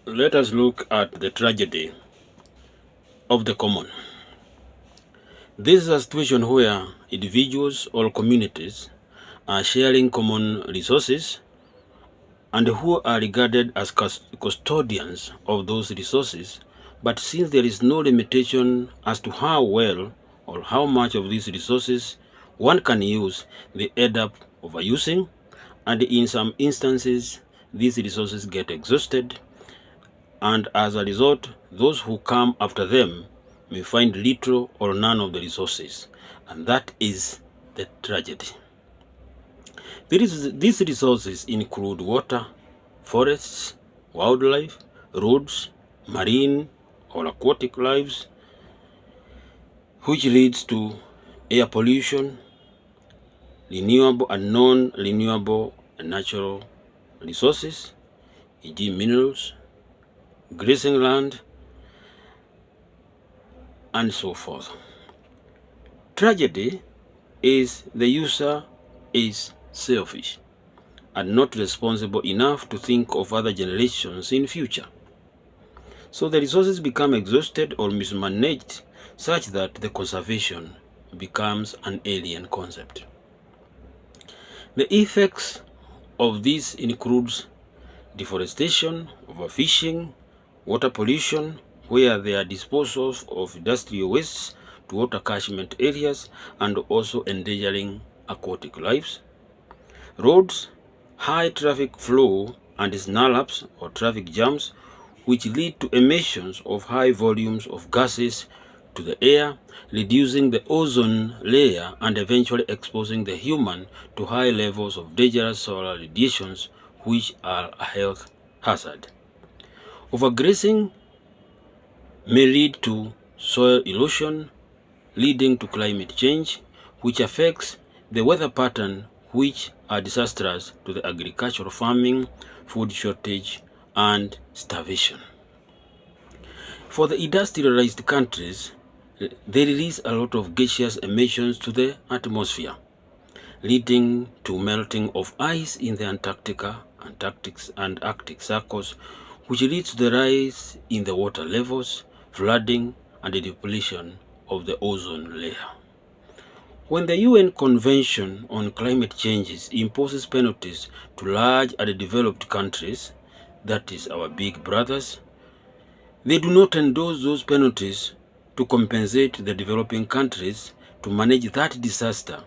Let us look at the tragedy of the common. This is a situation where individuals or communities are sharing common resources and who are regarded as custodians of those resources, but since there is no limitation as to how well or how much of these resources one can use, they end up overusing, and in some instances these resources get exhausted, and as a result those who come after them may find little or none of the resources, and that is the tragedy. These resources include water, forests, wildlife, roads, marine or aquatic lives, which leads to air pollution, renewable and non-renewable natural resources, e.g. minerals, grazing land, and so forth. Tragedy is the user is selfish and not responsible enough to think of other generations in future. So the resources become exhausted or mismanaged such that the conservation becomes an alien concept. The effects of this includes deforestation, overfishing, water pollution, where there are disposals of industrial wastes to water catchment areas and also endangering aquatic lives. Roads, high traffic flow and snarl-ups or traffic jams, which lead to emissions of high volumes of gases to the air, reducing the ozone layer and eventually exposing the human to high levels of dangerous solar radiations, which are a health hazard. Overgrazing may lead to soil erosion, leading to climate change, which affects the weather pattern, which are disastrous to the agricultural farming, food shortage, and starvation. For the industrialized countries, they release a lot of gaseous emissions to the atmosphere, leading to melting of ice in the Antarctica, and Arctic circles, which leads to the rise in the water levels, flooding, and the depletion of the ozone layer. When the UN Convention on Climate Changes imposes penalties to large and developed countries, that is our big brothers, they do not endorse those penalties to compensate the developing countries to manage that disaster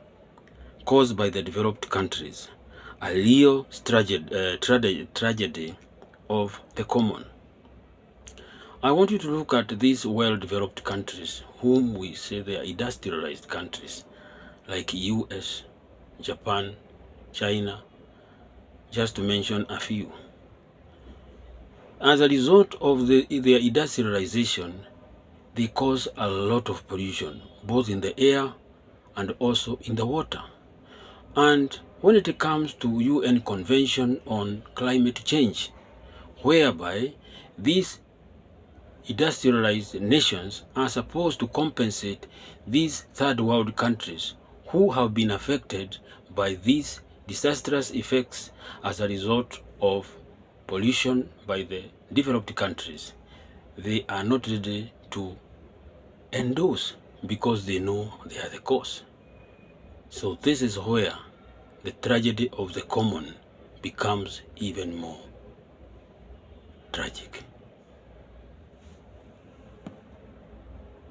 caused by the developed countries, a real tragedy of the common. I want you to look at these well-developed countries, whom we say they are industrialized countries, like US, Japan, China, just to mention a few. As a result of their industrialization, they cause a lot of pollution, both in the air and also in the water. And when it comes to UN Convention on Climate Change, whereby these industrialized nations are supposed to compensate these third world countries who have been affected by these disastrous effects as a result of pollution by the developed countries, they are not ready to endorse because they know they are the cause. So this is where the tragedy of the common becomes even more tragic.